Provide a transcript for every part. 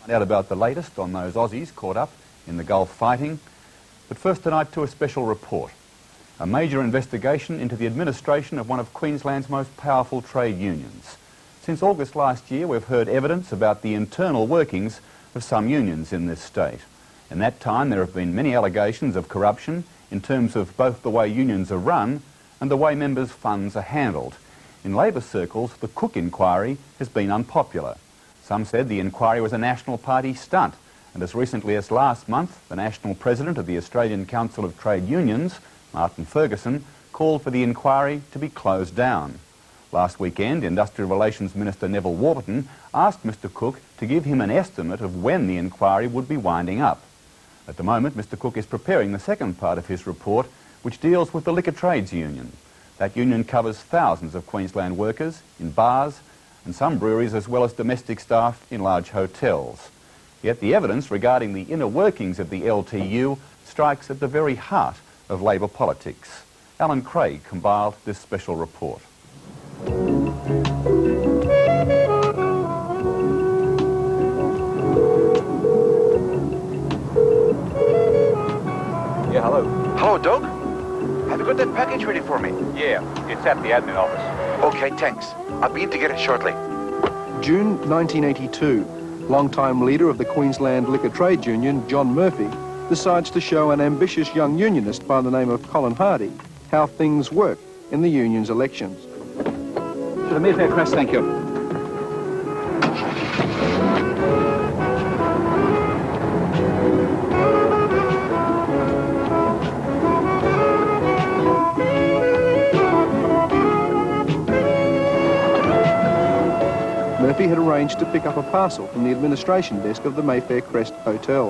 Find out about the latest on those Aussies caught up in the Gulf fighting. But first tonight to a special report. A major investigation into the administration of one of Queensland's most powerful trade unions. Since August last year, we've heard evidence about the internal workings of some unions in this state. In that time, there have been many allegations of corruption in terms of both the way unions are run and the way members' funds are handled. In Labor circles, the Cook inquiry has been unpopular. Some said the inquiry was a National Party stunt, and as recently as last month, the National President of the Australian Council of Trade Unions, Martin Ferguson, called for the inquiry to be closed down. Last weekend, Industrial Relations Minister Neville Warburton asked Mr Cook to give him an estimate of when the inquiry would be winding up. At the moment, Mr Cook is preparing the second part of his report, which deals with the Liquor Trades Union. That union covers thousands of Queensland workers in bars and some breweries, as well as domestic staff in large hotels. Yet the evidence regarding the inner workings of the LTU strikes at the very heart of Labor politics. Alan Craig compiled this special report. Yeah, hello. Hello, Doug. Have you got that package ready for me? Yeah, it's at the admin office. Okay, thanks. I'll be in to get it shortly. June 1982. Longtime leader of the Queensland Liquor Trade Union, John Murphy, decides to show an ambitious young unionist by the name of Colin Hardy how things work in the union's elections. To the Mayfair Crest, thank you. Murphy had arranged to pick up a parcel from the administration desk of the Mayfair Crest Hotel.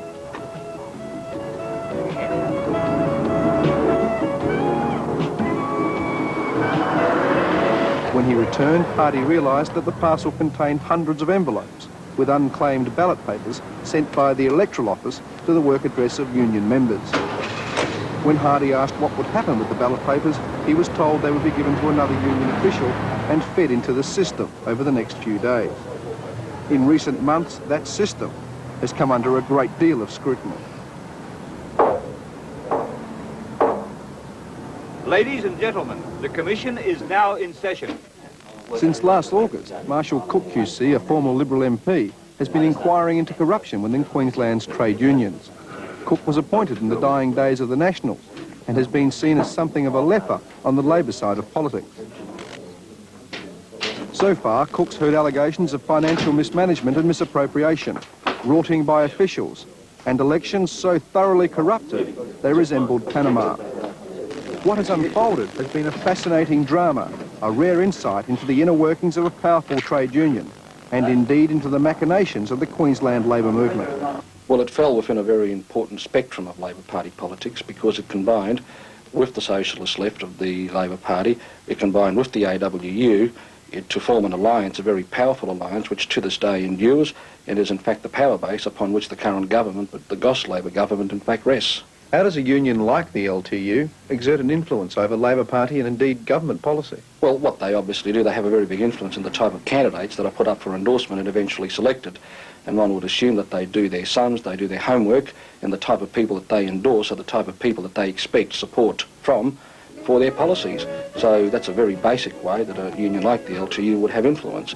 When he returned, Hardy realised that the parcel contained hundreds of envelopes with unclaimed ballot papers sent by the Electoral office to the work address of union members. When Hardy asked what would happen with the ballot papers, he was told they would be given to another union official and fed into the system over the next few days. In recent months, that system has come under a great deal of scrutiny. Ladies and gentlemen, the Commission is now in session. Since last August, Marshall Cook QC, a former Liberal MP, has been inquiring into corruption within Queensland's trade unions. Cook was appointed in the dying days of the Nationals and has been seen as something of a leper on the Labor side of politics. So far, Cook's heard allegations of financial mismanagement and misappropriation, rorting by officials, and elections so thoroughly corrupted they resembled Panama. What has unfolded has been a fascinating drama, a rare insight into the inner workings of a powerful trade union, and indeed into the machinations of the Queensland Labor movement. Well, it fell within a very important spectrum of Labor Party politics because it combined with the socialist left of the Labor Party, it combined with the AWU to form an alliance, a very powerful alliance, which to this day endures and is in fact the power base upon which the current government, the Goss Labor government, in fact rests. How does a union like the LTU exert an influence over Labor Party and indeed government policy? Well, what they obviously do, they have a very big influence in the type of candidates that are put up for endorsement and eventually selected. And one would assume that they do their sums, they do their homework, and the type of people that they endorse are the type of people that they expect support from for their policies. So that's a very basic way that a union like the LTU would have influence.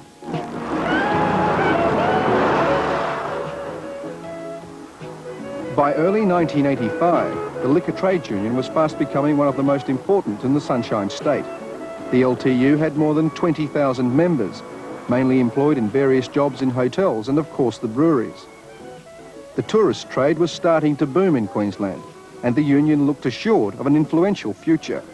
By early 1985, the Liquor Trades Union was fast becoming one of the most important in the Sunshine State. The LTU had more than 20,000 members, mainly employed in various jobs in hotels and, of course, the breweries. The tourist trade was starting to boom in Queensland, and the union looked assured of an influential future.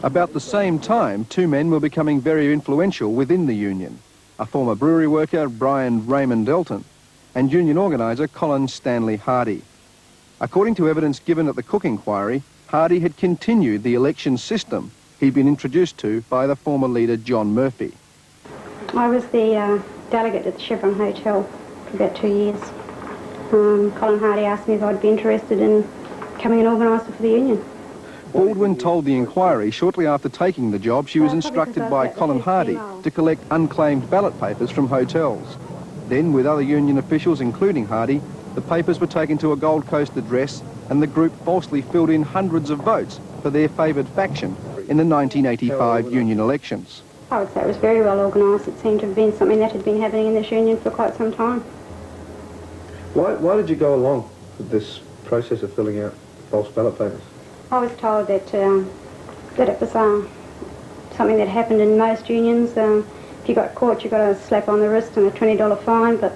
About the same time, two men were becoming very influential within the union, a former brewery worker, Brian Raymond Elton, and union organiser Colin Stanley Hardy. According to evidence given at the Cook inquiry, Hardy had continued the election system he'd been introduced to by the former leader John Murphy. I was the delegate at the Chevron Hotel for about 2 years. Colin Hardy asked me if I'd be interested in becoming an organiser for the union. Baldwin told the inquiry shortly after taking the job she was instructed by Colin Hardy to collect unclaimed ballot papers from hotels. Then, with other union officials, including Hardy, the papers were taken to a Gold Coast address and the group falsely filled in hundreds of votes for their favoured faction in the 1985 union elections. I would say it was very well organised. It seemed to have been something that had been happening in this union for quite some time. Why did you go along with this process of filling out false ballot papers? I was told that that it was something that happened in most unions. If you got caught, you got a slap on the wrist and a $20 fine, but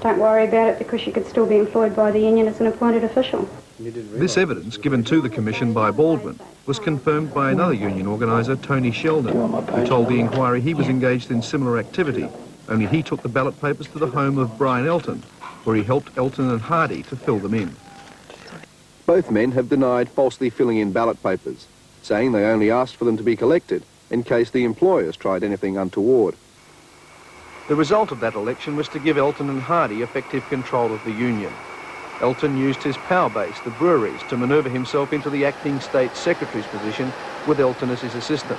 don't worry about it because you could still be employed by the union as an appointed official. This evidence, given to the Commission by Baldwin, was confirmed by another union organiser, Tony Sheldon, who told the inquiry he was engaged in similar activity, only he took the ballot papers to the home of Brian Elton, where he helped Elton and Hardy to fill them in. Both men have denied falsely filling in ballot papers, saying they only asked for them to be collected in case the employers tried anything untoward. The result of that election was to give Elton and Hardy effective control of the union. Elton used his power base, the breweries, to manoeuvre himself into the acting state secretary's position with Elton as his assistant.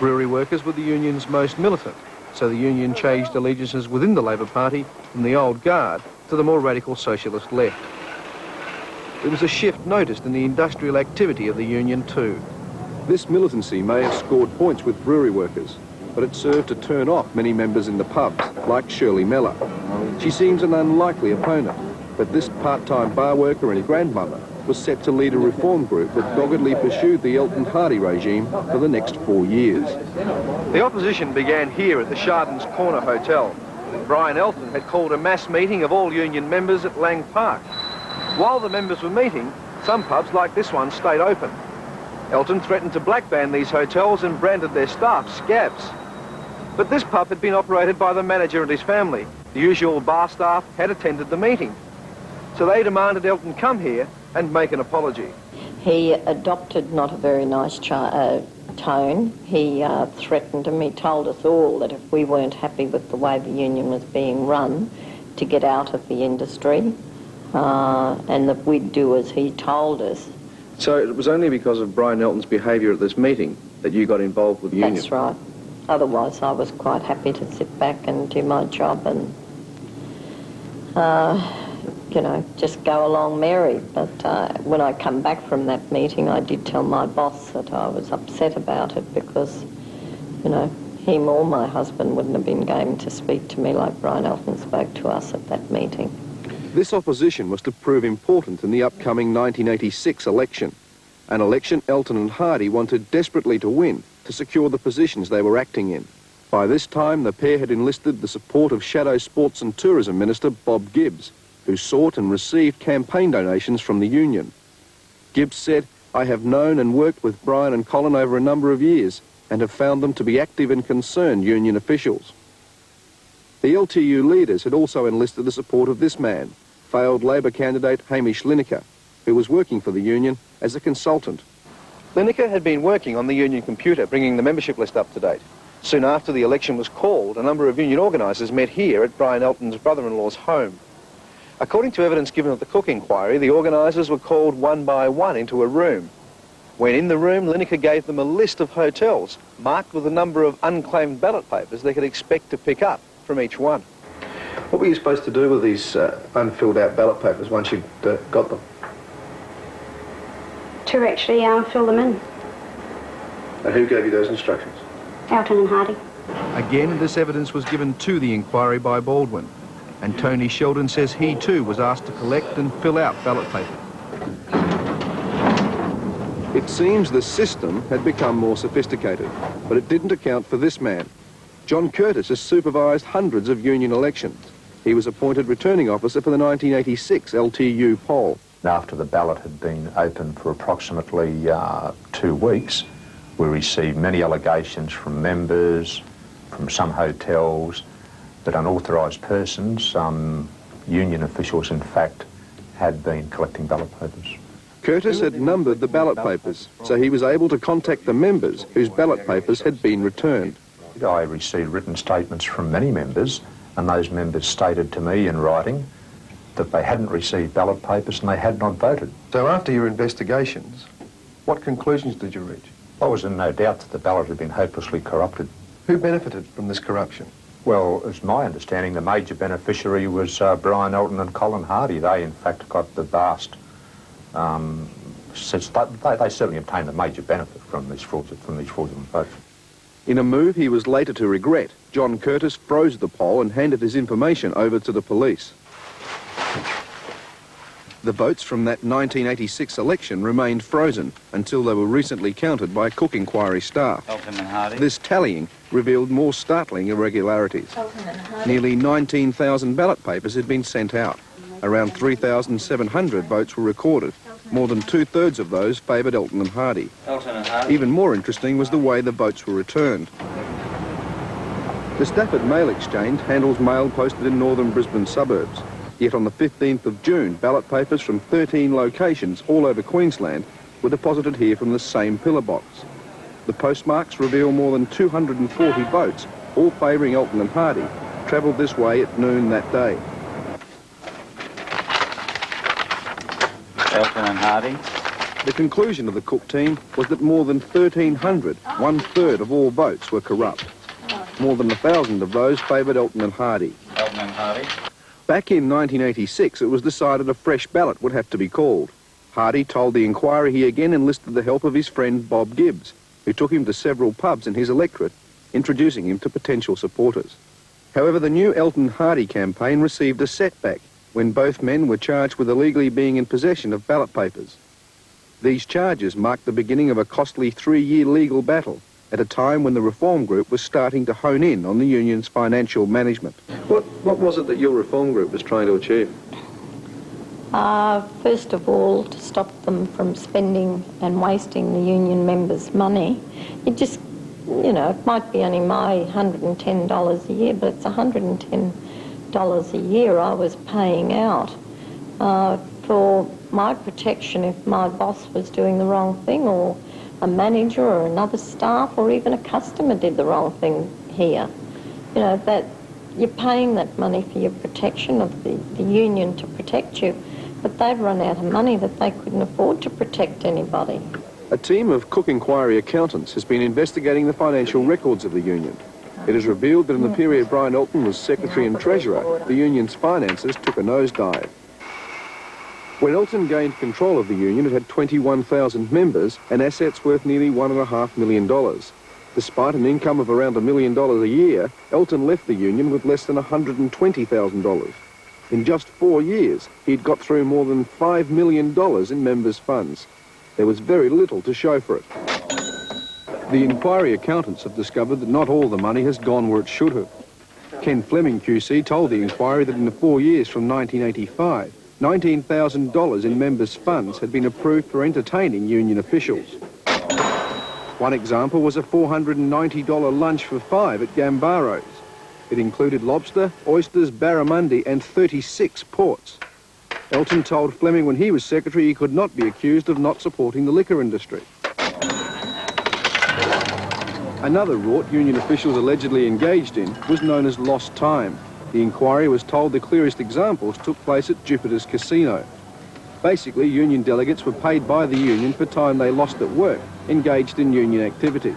Brewery workers were the union's most militant, so the union changed allegiances within the Labor Party from the old guard to the more radical socialist left. There was a shift noticed in the industrial activity of the union too. This militancy may have scored points with brewery workers, but it served to turn off many members in the pubs, like Shirley Mellor. She seems an unlikely opponent, but this part-time bar worker and grandmother was set to lead a reform group that doggedly pursued the Elton Hardy regime for the next 4 years. The opposition began here at the Chardon's Corner Hotel. Brian Elton had called a mass meeting of all union members at Lang Park. While the members were meeting, some pubs like this one stayed open. Elton threatened to blackban these hotels and branded their staff scabs. But this pub had been operated by the manager and his family. The usual bar staff had attended the meeting. So they demanded Elton come here and make an apology. He adopted not a very nice tone. He threatened and he told us all that if we weren't happy with the way the union was being run, to get out of the industry, and that we'd do as he told us. So it was only because of Brian Elton's behaviour at this meeting that you got involved with the union? That's right. Otherwise, I was quite happy to sit back and do my job and, you know, just go along merry. But when I come back from that meeting, I did tell my boss that I was upset about it because, you know, him or my husband wouldn't have been game to speak to me like Brian Elton spoke to us at that meeting. This opposition was to prove important in the upcoming 1986 election, an election Elton and Hardy wanted desperately to win to secure the positions they were acting in. By this time, the pair had enlisted the support of Shadow Sports and Tourism Minister Bob Gibbs, who sought and received campaign donations from the union. Gibbs said, "I have known and worked with Brian and Colin over a number of years and have found them to be active and concerned union officials." The LTU leaders had also enlisted the support of this man, failed Labor candidate Hamish Lineker, who was working for the union as a consultant. Lineker had been working on the union computer, bringing the membership list up to date. Soon after the election was called, a number of union organisers met here at Brian Elton's brother-in-law's home. According to evidence given at the Cook inquiry, the organisers were called one by one into a room. When in the room, Lineker gave them a list of hotels marked with a number of unclaimed ballot papers they could expect to pick up from each one. What were you supposed to do with these unfilled out ballot papers once you'd got them? To actually fill them in. And who gave you those instructions? Elton and Hardy. Again, this evidence was given to the inquiry by Baldwin, and Tony Sheldon says he too was asked to collect and fill out ballot paper. It seems the system had become more sophisticated, but it didn't account for this man. John Curtis has supervised hundreds of union elections. He was appointed returning officer for the 1986 LTU poll. After the ballot had been open for approximately 2 weeks, we received many allegations from members, from some hotels, that unauthorised persons, union officials in fact, had been collecting ballot papers. Curtis had numbered the ballot papers, so he was able to contact the members whose ballot papers had been returned. I received written statements from many members, and those members stated to me in writing that they hadn't received ballot papers and they had not voted. So after your investigations, what conclusions did you reach? I was in no doubt that the ballot had been hopelessly corrupted. Who benefited from this corruption? Well, as my understanding, the major beneficiary was Brian Elton and Colin Hardy. They, in fact, got the vast... they certainly obtained the major benefit from these fraudulent votes. In a move he was later to regret, John Curtis froze the poll and handed his information over to the police. The votes from that 1986 election remained frozen until they were recently counted by Cook Inquiry staff. Elton and Hardy. This tallying revealed more startling irregularities. Nearly 19,000 ballot papers had been sent out. Around 3,700 votes were recorded. More than two-thirds of those favoured Elton and Hardy. Elton and Hardy. Even more interesting was the way the votes were returned. The Stafford Mail Exchange handles mail posted in northern Brisbane suburbs. Yet on the 15th of June, ballot papers from 13 locations all over Queensland were deposited here from the same pillar box. The postmarks reveal more than 240 votes, all favouring Elton and Hardy, travelled this way at noon that day. Elton and Hardy. The conclusion of the Cook team was that more than 1,300, one-third of all votes, were corrupt. More than 1,000 of those favoured Elton and Hardy. Elton and Hardy. Back in 1986, it was decided a fresh ballot would have to be called. Hardy told the Inquiry he again enlisted the help of his friend Bob Gibbs, who took him to several pubs in his electorate, introducing him to potential supporters. However, the new Elton Hardy campaign received a setback when both men were charged with illegally being in possession of ballot papers. These charges marked the beginning of a costly 3-year legal battle at a time when the reform group was starting to hone in on the union's financial management. What was it that your reform group was trying to achieve? First of all, to stop them from spending and wasting the union members' money. It just, you know, it might be only my $110 a year, but it's $110 a year I was paying out for my protection if my boss was doing the wrong thing, or a manager or another staff or even a customer did the wrong thing here. You know, that you're paying that money for your protection of the union to protect you, but they'd run out of money that they couldn't afford to protect anybody. A team of Cook Inquiry accountants has been investigating the financial records of the union. It has revealed that in the period Brian Elton was secretary and treasurer, the union's finances took a nosedive. When Elton gained control of the union, it had 21,000 members and assets worth nearly $1.5 million. Despite an income of around $1 million a year, Elton left the union with less than $120,000. In just 4 years, he'd got through more than $5 million in members' funds. There was very little to show for it. The Inquiry accountants have discovered that not all the money has gone where it should have. Ken Fleming QC told the Inquiry that in the 4 years from 1985, $19,000 in members' funds had been approved for entertaining union officials. One example was a $490 lunch for 5 at Gambaro's. It included lobster, oysters, barramundi and 36 ports. Elton told Fleming when he was secretary he could not be accused of not supporting the liquor industry. Another rort union officials allegedly engaged in was known as lost time. The Inquiry was told the clearest examples took place at Jupiter's Casino. Basically, union delegates were paid by the union for time they lost at work, engaged in union activities.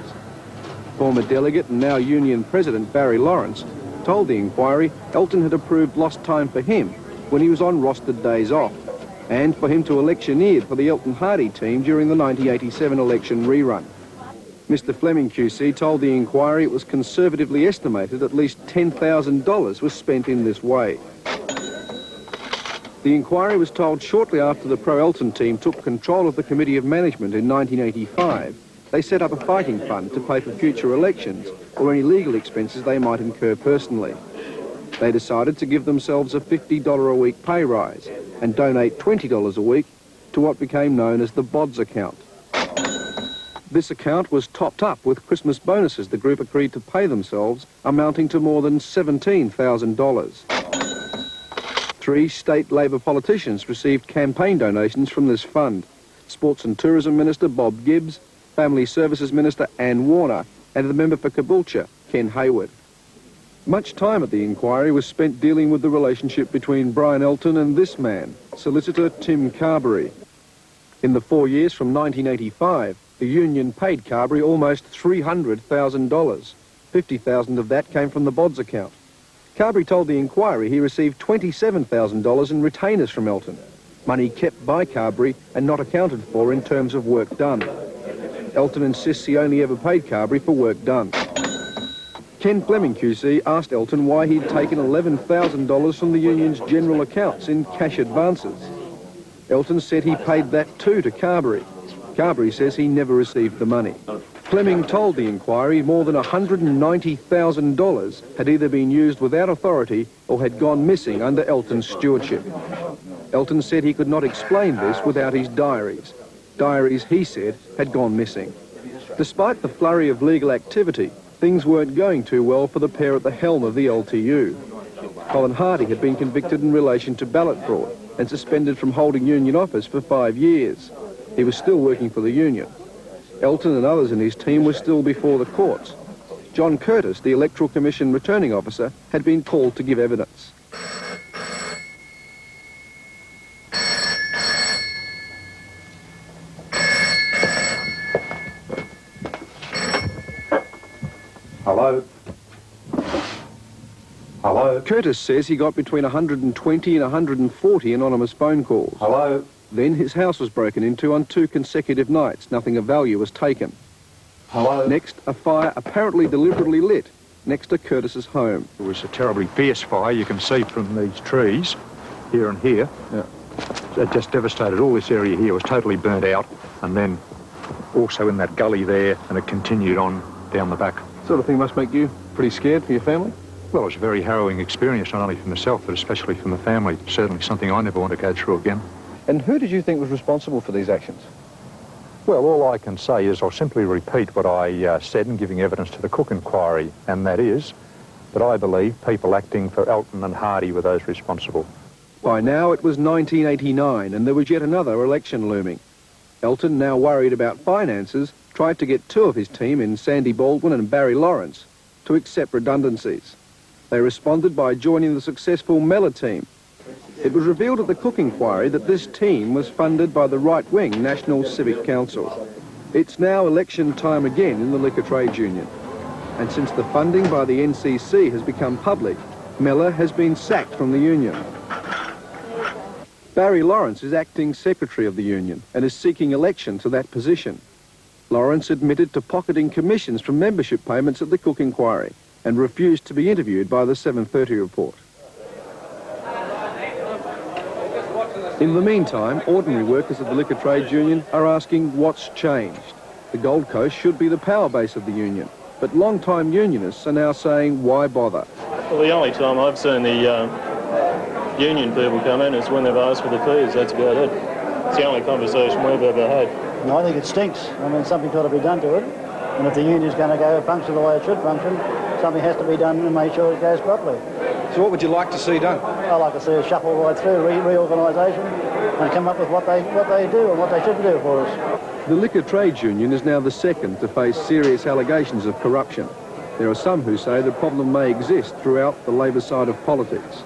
Former delegate and now union president Barry Lawrence told the Inquiry Elton had approved lost time for him when he was on rostered days off, and for him to electioneer for the Elton Hardy team during the 1987 election rerun. Mr. Fleming QC told the Inquiry it was conservatively estimated at least $10,000 was spent in this way. The Inquiry was told shortly after the pro-Elton team took control of the Committee of Management in 1985, they set up a fighting fund to pay for future elections or any legal expenses they might incur personally. They decided to give themselves a $50 a week pay rise and donate $20 a week to what became known as the BODS account. This account was topped up with Christmas bonuses the group agreed to pay themselves, amounting to more than $17,000. 3 state Labor politicians received campaign donations from this fund. Sports and Tourism Minister Bob Gibbs, Family Services Minister Ann Warner, and the member for Caboolture, Ken Hayward. Much time at the Inquiry was spent dealing with the relationship between Brian Elton and this man, solicitor Tim Carberry. In the 4 years from 1985, the union paid Carberry almost $300,000. $50,000 of that came from the Bod's account. Carberry told the inquiry he received $27,000 in retainers from Elton, money kept by Carberry and not accounted for in terms of work done. Elton insists he only ever paid Carberry for work done. Ken Fleming QC asked Elton why he'd taken $11,000 from the union's general accounts in cash advances. Elton said he paid that too to Carberry. Carberry says he never received the money. Fleming told the inquiry more than $190,000 had either been used without authority or had gone missing under Elton's stewardship. Elton said he could not explain this without his diaries. Diaries, he said, had gone missing. Despite the flurry of legal activity, things weren't going too well for the pair at the helm of the LTU. Colin Hardy had been convicted in relation to ballot fraud and suspended from holding union office for 5 years. He was still working for the union. Elton and others in his team were still before the courts. John Curtis, the Electoral Commission returning officer, had been called to give evidence. Hello? Hello? Curtis says he got between 120 and 140 anonymous phone calls. Hello? Then his house was broken into on 2 consecutive nights. Nothing of value was taken. Hello? Next, a fire apparently deliberately lit next to Curtis's home. It was a terribly fierce fire. You can see from these trees, here and here. Yeah. It just devastated all this area here. It was totally burnt out. And then also in that gully there, and it continued on down the back. Sort of thing must make you pretty scared for your family? Well, it was a very harrowing experience, not only for myself, but especially for my family. Certainly something I never want to go through again. And who did you think was responsible for these actions? Well, all I can say is I'll simply repeat what I said in giving evidence to the Cook inquiry, and that is that I believe people acting for Elton and Hardy were those responsible. By now it was 1989 and there was yet another election looming. Elton, now worried about finances, tried to get 2 of his team in Sandy Baldwin and Barry Lawrence to accept redundancies. They responded by joining the successful Mellor team. It was revealed at the Cook inquiry that this team was funded by the right-wing National Civic Council. It's now election time again in the Liquor Trades Union. And since the funding by the NCC has become public, Mellor has been sacked from the union. Barry Lawrence is acting secretary of the union and is seeking election to that position. Lawrence admitted to pocketing commissions from membership payments at the Cook inquiry and refused to be interviewed by the 7:30 report. In the meantime, ordinary workers of the Liquor Trades Union are asking what's changed. The Gold Coast should be the power base of the union, but long-time unionists are now saying why bother? Well, the only time I've seen the union people come in is when they've asked for the fees. That's about it. It's the only conversation we've ever had. No, I think it stinks. I mean, something's got to be done to it. And if the union's going to function the way it should function, something has to be done to make sure it goes properly. So what would you like to see done? I like to see a shuffle right through, reorganisation, and come up with what they do and what they should do for us. The Liquor Trades Union is now the second to face serious allegations of corruption. There are some who say the problem may exist throughout the Labor side of politics.